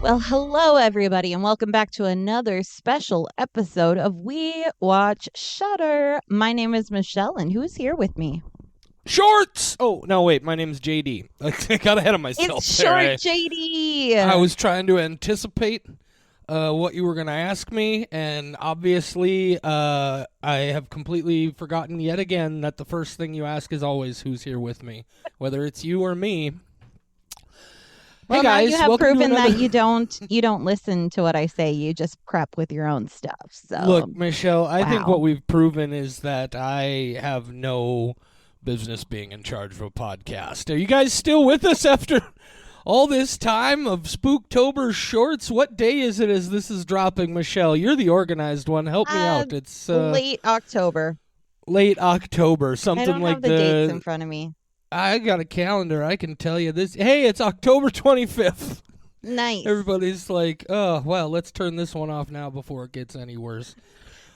Well, hello, everybody, and welcome back to another special episode of We Watch Shudder. My name is Michelle, and who is here with me? Shorts! Oh, no, wait, my name's JD. I got ahead of myself It's there. Short JD. I was trying to anticipate what you were going to ask me, and obviously I have completely forgotten yet again that the first thing you ask is always who's here with me, whether it's you or me. Well, hey guys, now you have welcome to proven another... that you don't listen to what I say. You just prep with your own stuff. So Look, Michelle, I think wow. what we've proven is that I have no business being in charge of a podcast. Are you guys still with us after all this time of Spooktober shorts? What day is it as this is dropping, Michelle? You're the organized one. Help me out. It's late October. late October, something I don't like have the dates in front of me. I got a calendar. I can tell you this. Hey, it's October 25th. Nice. Everybody's like, oh, well, let's turn this one off now before it gets any worse.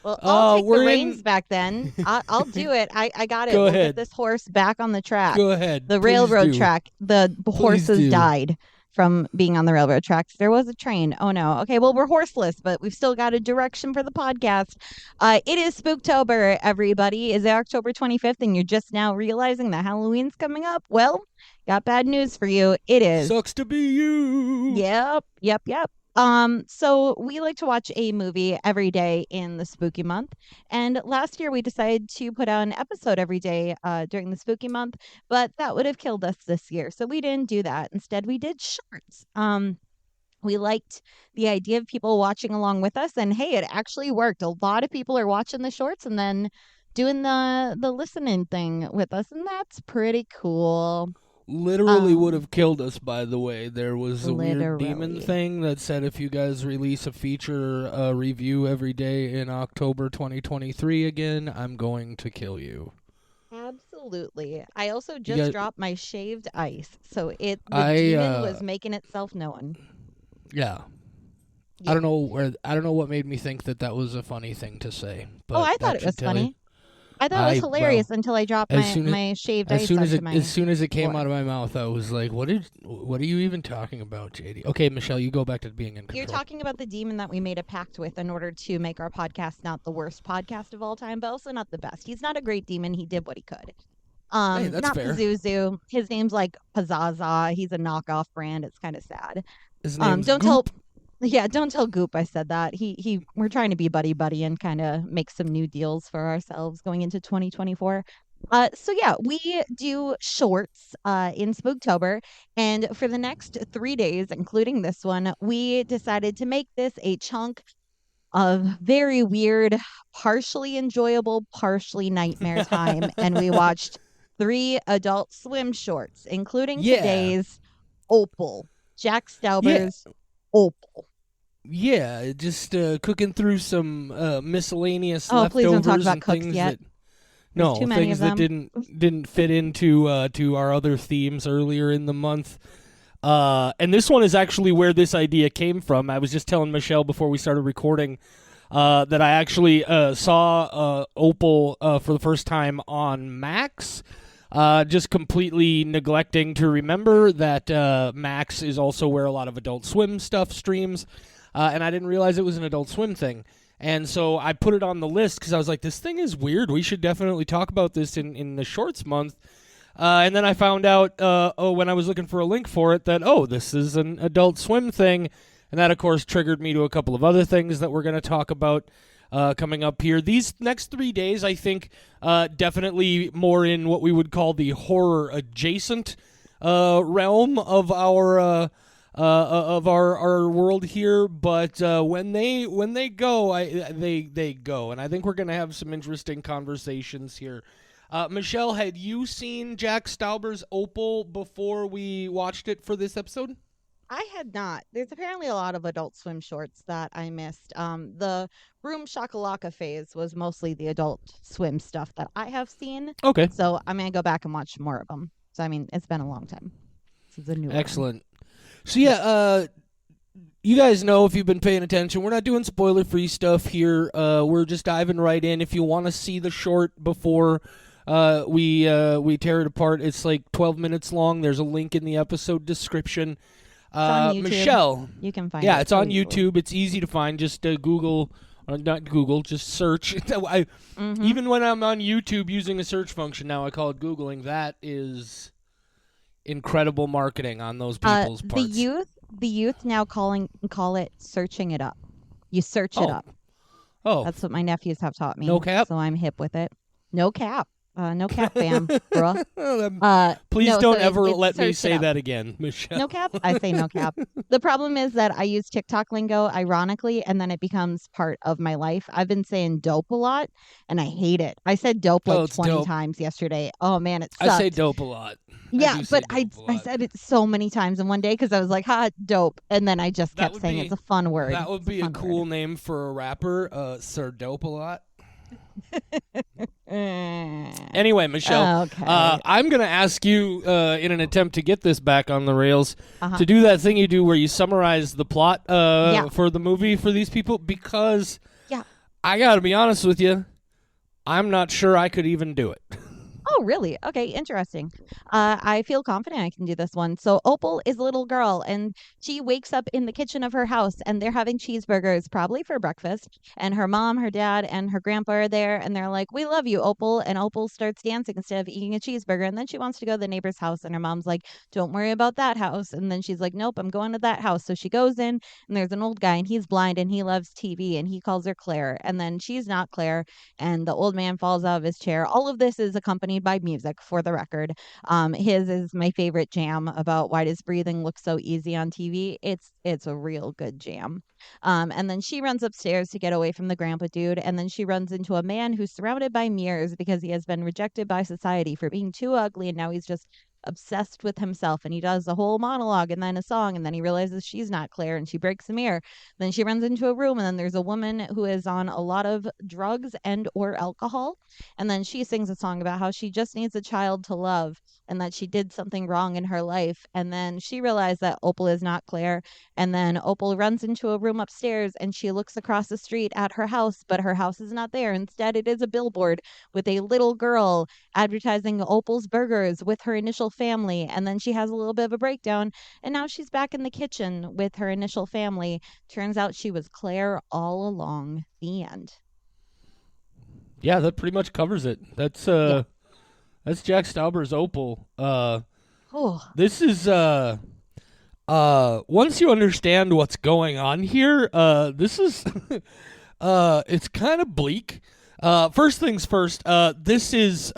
Well, I'll take the we're reins back then. I'll do it. I got it. Go We'll ahead. get this horse back on the track. Go ahead. The Please railroad do. track. The horses do. died from being on the railroad tracks. There was a train. Oh no. Okay, well, we're horseless, but we've still got a direction for the podcast. It is Spooktober, everybody. Is it October 25th and you're just now realizing that Halloween's coming up? Well, got bad news for you. It is. Sucks to be you. Yep. So we like to watch a movie every day in the spooky month. And last year we decided to put out an episode every day during the spooky month, but that would have killed us this year. So we didn't do that. Instead, we did shorts. We liked the idea of people watching along with us, and hey, it actually worked. A lot of people are watching the shorts and then doing the listening thing with us, and that's pretty cool. Literally would have killed us, by the way. There was a weird demon Literally. thing that said if you guys release a feature review every day in October 2023 again, I'm going to kill you. Absolutely. I also just guys- dropped my shaved ice, so the I, demon was making itself known. Yeah. Yeah. I don't know what made me think that was a funny thing to say. But Oh, I that thought it should was tell funny. you- I thought it was hilarious until I dropped my shaved ice onto my... As soon as it came floor. out of my mouth, I was like, what are you even talking about, JD? Okay, Michelle, you go back to being in control. You're talking about the demon that we made a pact with in order to make our podcast not the worst podcast of all time, but also not the best. He's not a great demon. He did what he could. Hey, that's not fair. Pazuzu. His name's like Pazaza. He's a knockoff brand. It's kind of sad. His name's Don't Goop. don't tell Goop I said that. We're trying to be buddy and kind of make some new deals for ourselves going into 2024. So yeah, we do shorts in Spooktober, and for the next 3 days, including this one, we decided to make this a chunk of very weird, partially enjoyable, partially nightmare time, and we watched 3 Adult Swim shorts, including today's Opal, Jack Stauber's Opal. Yeah, just cooking through some miscellaneous Oh, please don't talk leftovers about and cooks things yet. no, too many things of that didn't fit into to our other themes earlier in the month. And this one is actually where this idea came from. I was just telling Michelle before we started recording that I actually saw Opal for the first time on Max. Just completely neglecting to remember that Max is also where a lot of Adult Swim stuff streams. And I didn't realize it was an Adult Swim thing. And so I put it on the list because I was like, this thing is weird. We should definitely talk about this in the shorts month. And then I found out, when I was looking for a link for it, that, this is an Adult Swim thing. And that, of course, triggered me to a couple of other things that we're going to talk about coming up here. These next 3 days, I think, definitely more in what we would call the horror-adjacent realm of our world here, but when they go, they go, and I think we're gonna have some interesting conversations here. Michelle, had you seen Jack Stauber's Opal before we watched it for this episode? I had not. There's apparently a lot of Adult Swim shorts that I missed. The Room Shakalaka phase was mostly the Adult Swim stuff that I have seen. Okay, So I'm gonna go back and watch more of them. So I mean, it's been a long time. This is a new one. excellent. So yeah, you guys know if you've been paying attention, we're not doing spoiler-free stuff here. We're just diving right in. If you want to see the short before we tear it apart, it's like 12 minutes long. There's a link in the episode description. It's on YouTube. Michelle. You can find Yeah, it it's on so easily. YouTube. It's easy to find. Just Google, or not Google, just search. Mm-hmm. Even when I'm on YouTube using a search function now, I call it Googling. That is incredible marketing on those people's The parts. youth now call it searching it up. You search it Oh, up. oh, That's what my nephews have taught no me, cap. so I'm hip with it. No cap. No cap, fam, bruh. Please No, so don't ever it's let me search it say up. that again, Michelle. No cap? I say no cap. The problem is that I use TikTok lingo ironically, and then it becomes part of my life. I've been saying dope a lot, and I hate it. I said dope Oh, like it's 20 dope. times yesterday. Oh man, it I say sucked. dope a lot. I Yeah, do but say I dope a I lot. said it so many times in one day because I was like, ha, dope. And then I just That kept would saying it's be a fun word. that would It's a be a fun word. cool name for a rapper, Sir Dope a lot. Anyway, Michelle, Okay. I'm going to ask you, in an attempt to get this back on the rails, Uh-huh. to do that thing you do where you summarize the plot Yeah. for the movie for these people, because Yeah. I got to be honest with you, I'm not sure I could even do it. Oh, really? Okay, interesting. I feel confident I can do this one. So Opal is a little girl, and she wakes up in the kitchen of her house, and they're having cheeseburgers, probably for breakfast. And her mom, her dad, and her grandpa are there, and they're like, "We love you, Opal." And Opal starts dancing instead of eating a cheeseburger, and then she wants to go to the neighbor's house, and her mom's like, "Don't worry about that house." And then she's like, "Nope, I'm going to that house." So she goes in, and there's an old guy, and he's blind, and he loves TV, and he calls her Claire, and then she's not Claire, and the old man falls out of his chair. All of this is accompanied by music, for the record. His is my favorite jam about why does breathing look so easy on TV. It's a real good jam. And then she runs upstairs to get away from the grandpa dude, and then she runs into a man who's surrounded by mirrors because he has been rejected by society for being too ugly, and now he's just obsessed with himself, and he does a whole monologue and then a song, and then he realizes she's not Claire, and she breaks the mirror. Then she runs into a room, and then there's a woman who is on a lot of drugs and or alcohol, and then she sings a song about how she just needs a child to love and that she did something wrong in her life. And then she realized that Opal is not Claire. And then Opal runs into a room upstairs, and she looks across the street at her house, but her house is not there. Instead, it is a billboard with a little girl advertising Opal's Burgers with her initial family. And then she has a little bit of a breakdown, and now she's back in the kitchen with her initial family. Turns out she was Claire all along. The end. Yeah, that pretty much covers it. Yeah. That's Jack Stauber's Opal. Oh, This is once you understand what's going on here, this is it's kind of bleak. First things first, this is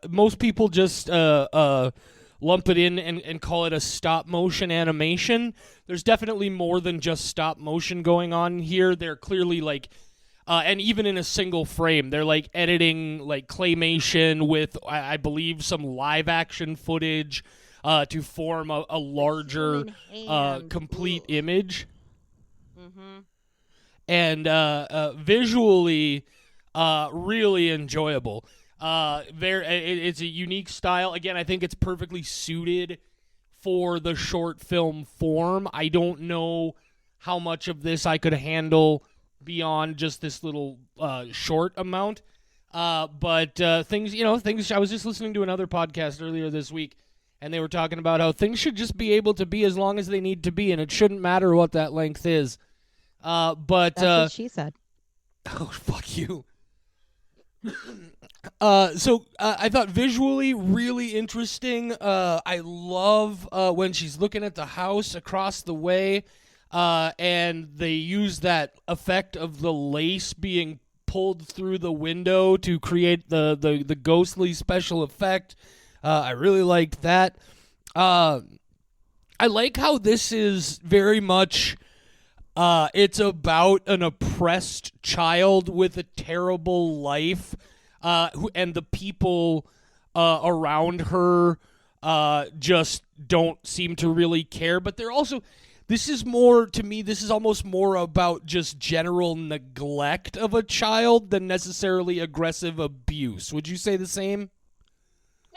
most people just lump it in and call it a stop motion animation. There's definitely more than just stop motion going on here. They're clearly like and even in a single frame, they're like editing like claymation with, I believe, some live action footage to form a larger, complete image. Mm-hmm. And visually, really enjoyable. It's a unique style. Again, I think it's perfectly suited for the short film form. I don't know how much of this I could handle beyond just this little short amount. But things. I was just listening to another podcast earlier this week, and they were talking about how things should just be able to be as long as they need to be, and it shouldn't matter what that length is. But That's what she said. oh, fuck you. I thought visually really interesting. I love when she's looking at the house across the way, and they use that effect of the lace being pulled through the window to create the ghostly special effect. I really liked that. I like how this is very much it's about an oppressed child with a terrible life, and the people around her just don't seem to really care. But they're also, this is more, to me, this is almost more about just general neglect of a child than necessarily aggressive abuse. Would you say the same?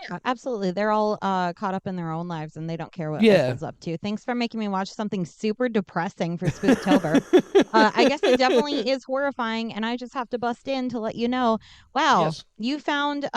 Yeah, absolutely. They're all caught up in their own lives and they don't care what Yeah. Opal's up to. Thanks for making me watch something super depressing for Spooktober. I guess it definitely is horrifying, and I just have to bust in to let you know. Wow, Yes. you found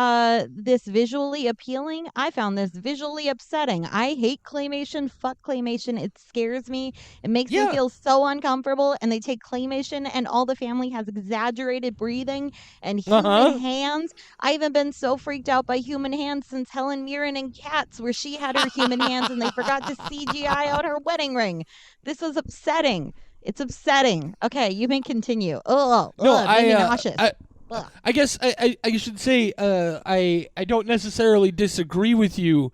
this visually appealing. I found this visually upsetting. I hate claymation. Fuck claymation. It scares me. It makes me Yeah. feel so uncomfortable. And they take claymation, and all the family has exaggerated breathing and Uh human huh. hands. I haven't been so freaked out by human hands since Helen Mirren in Cats, where she had her human hands and they forgot to CGI out her wedding ring. This was upsetting. It's upsetting. Okay, you may continue. Ugh, No, ugh, made me nauseous. Ugh. I guess I should say I don't necessarily disagree with you,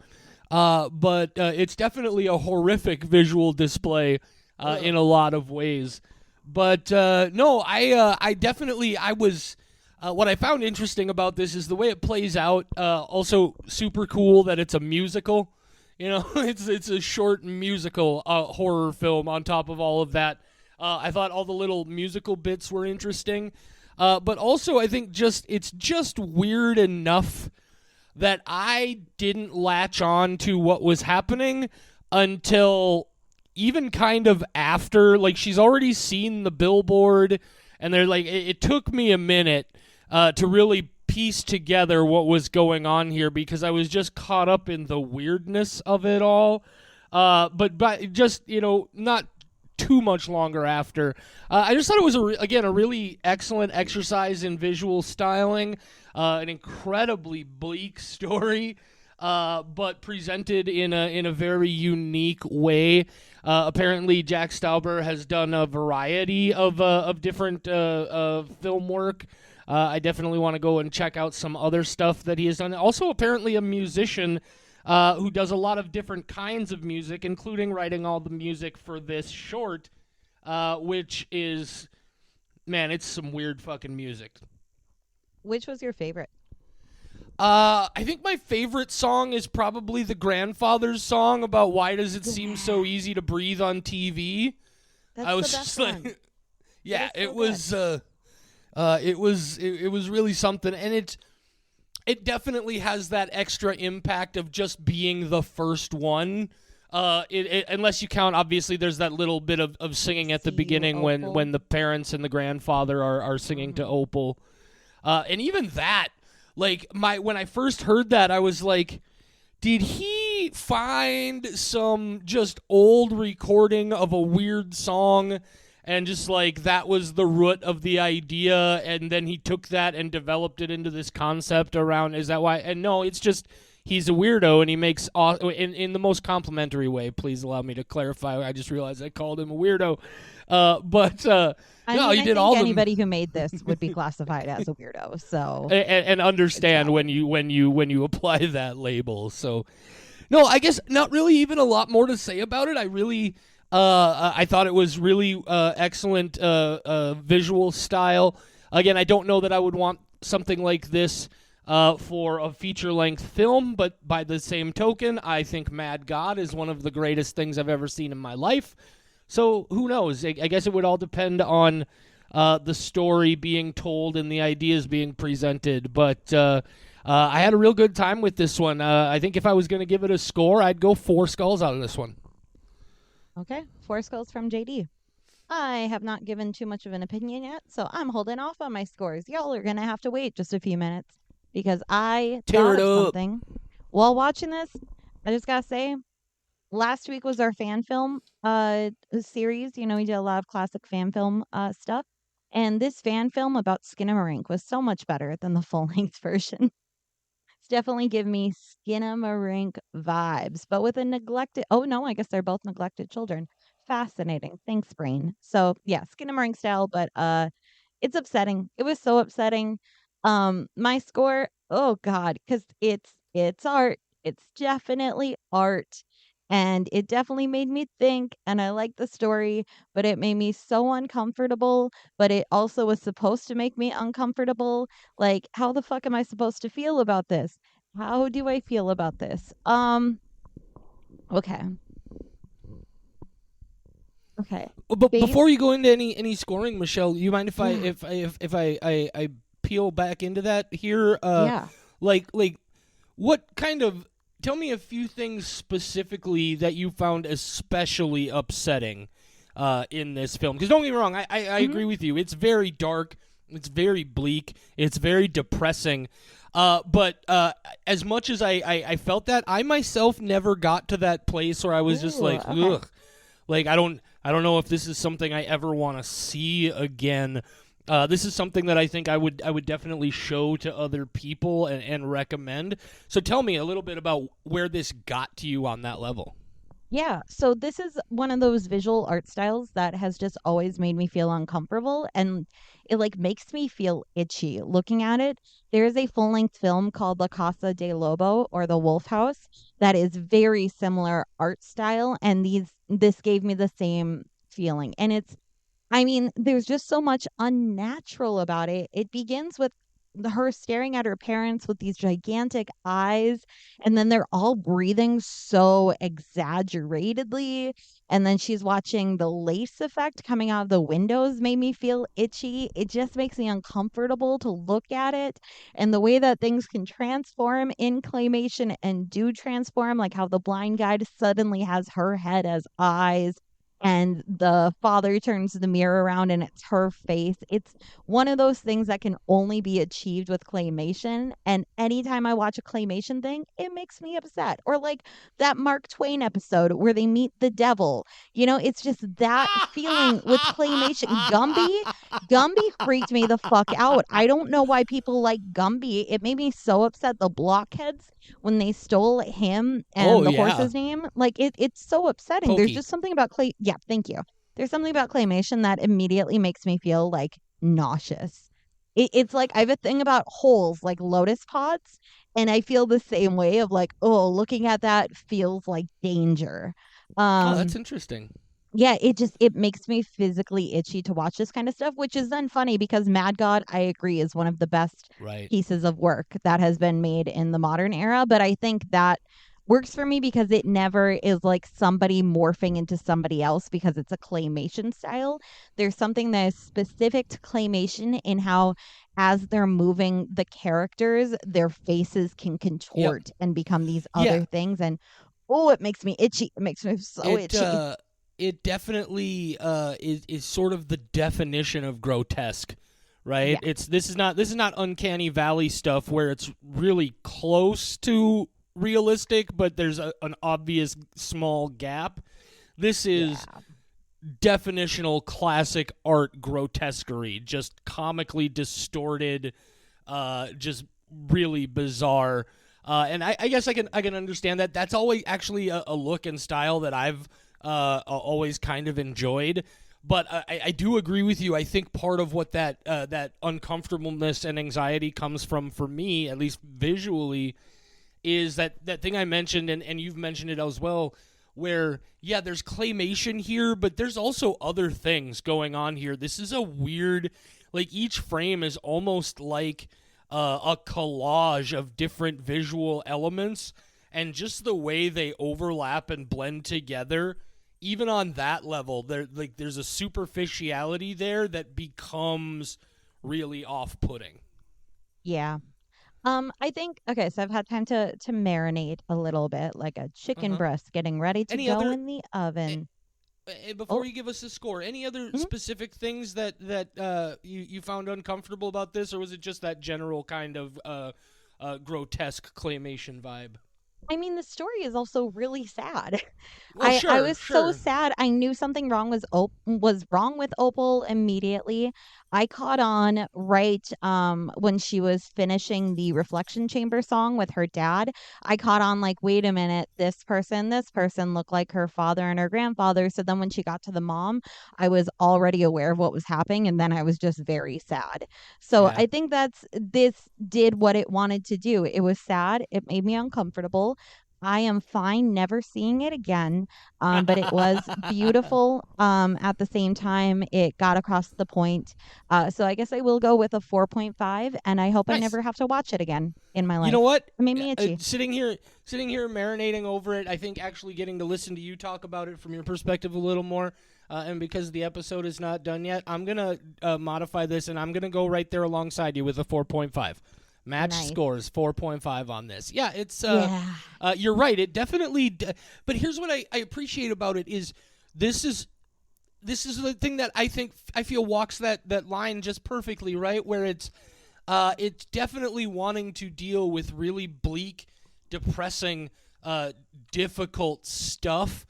but it's definitely a horrific visual display Ugh. in a lot of ways. But no, I definitely I was. What I found interesting about this is the way it plays out. Also, super cool that it's a musical. You know, it's a short musical horror film. On top of all of that, I thought all the little musical bits were interesting. But also, I think it's just weird enough that I didn't latch on to what was happening until even kind of after. Like, she's already seen the billboard, and they're like, it took me a minute to really piece together what was going on here because I was just caught up in the weirdness of it all. But just, not too much longer after. I just thought it was again a really excellent exercise in visual styling, an incredibly bleak story, but presented in a very unique way. Apparently, Jack Stauber has done a variety of different film work. I definitely want to go and check out some other stuff that he has done. Also, apparently, a musician who does a lot of different kinds of music, including writing all the music for this short, which is, man, it's some weird fucking music. Which was your favorite? I think my favorite song is probably the grandfather's song about why does it seem Yeah, so easy to breathe on TV. I that's the was best just one. like, It yeah, is so good. it was really something, and it definitely has that extra impact of just being the first one. Unless you count, obviously, there's that little bit of singing at the See you, beginning when Opal. the parents and the grandfather are singing to Hmm. Opal, and even that, like when I first heard that, I was like, did he find some just old recording of a weird song and just like that was the root of the idea and then he took that and developed it into this concept around is that why and no it's just he's a weirdo and he makes in the most complimentary way. Please allow me to clarify. I just realized I called him a weirdo. But I no, mean, he I did think all the anybody who made this would be classified as a weirdo. So and good understand job. when you apply that label. So no, I guess not really even a lot more to say about it. I thought it was really excellent visual style. Again, I don't know that I would want something like this for a feature length film, but by the same token, I think Mad God is one of the greatest things I've ever seen in my life. So who knows? I guess it would all depend on the story being told and the ideas being presented. But I had a real good time with this one. I think if I was going to give it a score, I'd go 4 skulls out of this one. Okay, four skulls from JD. I have not given too much of an opinion yet, so I'm holding off on my scores. Y'all are gonna have to wait just a few minutes because I Tear thought it of up. something while watching this. I just gotta say, last week was our fan film series. We did a lot of classic fan film stuff. And this fan film about Skinamarink was so much better than the full length version. It's definitely give me Skinamarink vibes, but with a neglected. Oh no, I guess they're both neglected children. Fascinating. Thanks, brain. So yeah, Skinamarink style, but it's upsetting. It was so upsetting. My score. Oh God, because it's art. It's definitely art. And it definitely made me think, and I like the story, but it made me so uncomfortable. But it also was supposed to make me uncomfortable. Like, how the fuck am I supposed to feel about this? How do I feel about this? Okay. Okay. But before Based, you go into any scoring, Michelle, you mind if I yeah. if I if, if I peel back into that here? Yeah. Like what kind of tell me a few things specifically that you found especially upsetting in this film. Because don't get me wrong, I Mhm. agree with you. It's very dark. It's very bleak. It's very depressing. But as much as I felt that, I myself never got to that place where I was just Ooh, like, okay. ugh. Like I don't know if this is something I ever want to see again. This is something that I think I would definitely show to other people and recommend. So tell me a little bit about where this got to you on that level. Yeah, so this is one of those visual art styles that has just always made me feel uncomfortable, and it like makes me feel itchy looking at it. There is a full-length film called La Casa de Lobo, or The Wolf House, that is very similar art style, and this gave me the same feeling. And I mean, there's just so much unnatural about it. It begins with her staring at her parents with these gigantic eyes, and then they're all breathing so exaggeratedly. And then she's watching the lace effect coming out of the windows made me feel itchy. It just makes me uncomfortable to look at it. And the way that things can transform in claymation and do transform, like how the blind guide suddenly has her head as eyes and the father turns the mirror around and it's her face. It's one of those things that can only be achieved with claymation. And anytime I watch a claymation thing, it makes me upset. Or like that Mark Twain episode where they meet the devil. It's just that feeling with claymation. Gumby freaked me the fuck out. I don't know why people like Gumby. It made me so upset. The blockheads when they stole him Oh and the yeah, horse's name, like it's so upsetting. There's Pokey. just something about clay. Yeah, thank you. There's something about claymation that immediately makes me feel like nauseous. It's like I have a thing about holes, like lotus pods, and I feel the same way of like, oh, looking at that feels like danger. Oh, that's Um, interesting. yeah, it makes me physically itchy to watch this kind of stuff, which is then funny because Mad God, I agree, is one of the best Right. pieces of work that has been made in the modern era. But I think that works for me because it never is like somebody morphing into somebody else because it's a claymation style. There's something that is specific to claymation in how, as they're moving the characters, their faces can Yep. contort and become these Yeah. other things. And oh, it makes me itchy. It makes me so It itchy. uh it definitely is sort of the definition of grotesque, right? Yeah. This is not uncanny valley stuff where it's really close to realistic, but there's an obvious small gap. This is Yeah. definitional classic art grotesquerie, just comically distorted, just really bizarre. And I guess I can understand that. That's always actually a look and style that I've always kind of enjoyed. But I do agree with you. I think part of what that uncomfortableness and anxiety comes from, for me, at least visually, is that thing I mentioned, and you've mentioned it as well, where yeah, there's claymation here, but there's also other things going on here. This is a weird, like each frame is almost like a collage of different visual elements, and just the way they overlap and blend together. Even on that level, there's a superficiality there that becomes really off-putting. Yeah. I think okay, so I've had time to marinate a little bit, like a Uh chicken huh. breast getting ready to Any go other in the oven. before Oh, you give us a score, any other mhm. specific things that you found uncomfortable about this, or was it just that general kind of grotesque claymation vibe? I mean, the story is also really sad. Well, I sure, was so sure. sad. I knew something was wrong with Opal immediately. I caught on right when she was finishing the reflection chamber song with her dad. I caught on like, wait a minute, this person looked like her father and her grandfather. So then when she got to the mom, I was already aware of what was happening, and then I was just very sad. So Yeah. I think this did what it wanted to do. It was sad. It made me uncomfortable. I am fine never seeing it again. But it was beautiful. At the same time, it got across the point. So I guess I will go with a 4.5, and I hope I Nice. never have to watch it again in my You know life. what? It made me itchy. Sitting here, marinating over it. I think actually getting to listen to you talk about it from your perspective a little more, and because the episode is not done yet, I'm gonna modify this, and I'm gonna go right there alongside you with a 4.5. Match Nice. scores 4.5 on this. Yeah, it's Yeah. you're right. It definitely but here's what I appreciate about it is this is the thing that I feel walks that line just perfectly, right? Where it's definitely wanting to deal with really bleak, depressing, difficult stuff,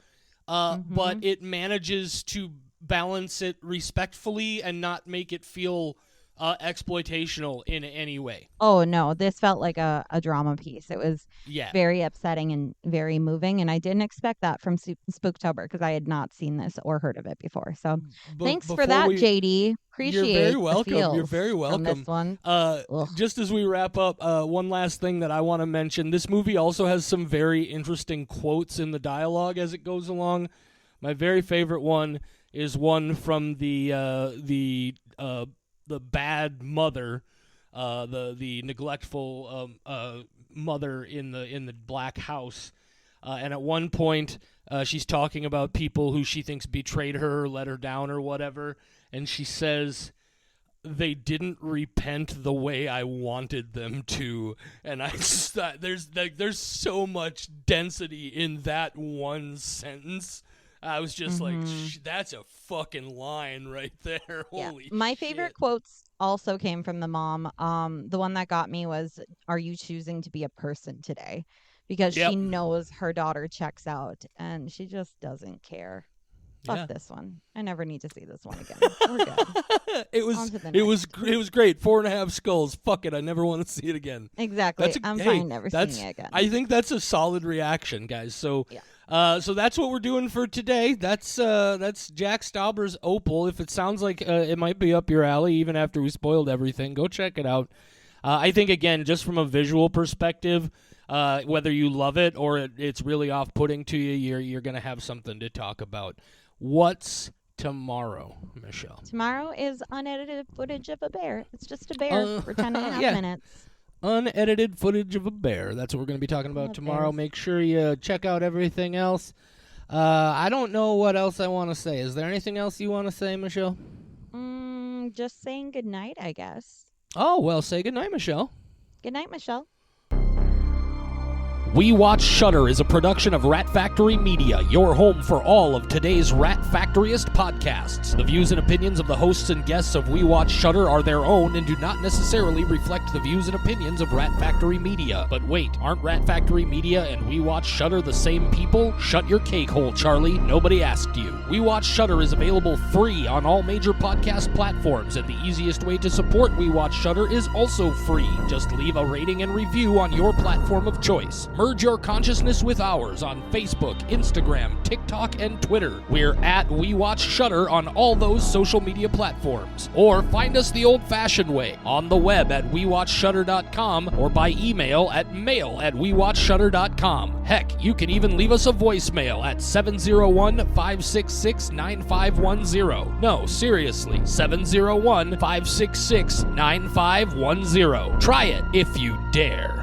but it manages to balance it respectfully and not make it feel exploitational in any way. Oh no, this felt like a drama piece. It was Yeah. very upsetting and very moving, and I didn't expect that from Spooktober because I had not seen this or heard of it before. So thanks for Before that, we, JD. You're very Appreciate the welcome. You're feels very from welcome. this one. Just as we wrap up, one last thing that I want to mention. This movie also has some very interesting quotes in the dialogue as it goes along. My very favorite one is one from the bad mother, the neglectful mother in the black house. And at one point, she's talking about people who she thinks betrayed her or let her down or whatever. And she says, they didn't repent the way I wanted them to. And I just thought there's so much density in that one sentence. I was just like, that's a fucking line right there. Yeah. Holy My shit. favorite quotes also came from the mom. The one that got me was, "Are you choosing to be a person today?" Because Yep. she knows her daughter checks out and she just doesn't care. Yeah. Fuck this one. I never need to see this one again. We're good. It was great. 4.5 skulls. Fuck it. I never want to see it again. Exactly. I'm fine never seeing it again. I think that's a solid reaction, guys. So, Yeah. So that's what we're doing for today. That's Jack Stauber's Opal. If it sounds like it might be up your alley, even after we spoiled everything, go check it out. I think again, just from a visual perspective, whether you love it or it's really off-putting to you, you're gonna have something to talk about. What's tomorrow, Michelle? Tomorrow is unedited footage of a bear. It's just a bear for 10.5 yeah. minutes. Unedited footage of a bear. That's what we're going to be talking about tomorrow. Bears. Make sure you check out everything else. I don't know what else I want to say. Is there anything else you want to say, Michelle? Just saying goodnight, I guess. Oh, well, say goodnight, Michelle. Good night, Michelle. We Watch Shudder is a production of Rat Factory Media, your home for all of today's Rat Factoryist podcasts. The views and opinions of the hosts and guests of We Watch Shudder are their own and do not necessarily reflect the views and opinions of Rat Factory Media. But wait, aren't Rat Factory Media and We Watch Shudder the same people? Shut your cake hole, Charlie. Nobody asked you. We Watch Shudder is available free on all major podcast platforms, and the easiest way to support We Watch Shudder is also free. Just leave a rating and review on your platform of choice. Merge your consciousness with ours on Facebook, Instagram, TikTok, and Twitter. We're at We Watch Shudder on all those social media platforms. Or find us the old-fashioned way, on the web at WeWatchShudder.com or by email at mail@WeWatchShudder.com. Heck, you can even leave us a voicemail at 701-566-9510. No, seriously, 701-566-9510. Try it if you dare.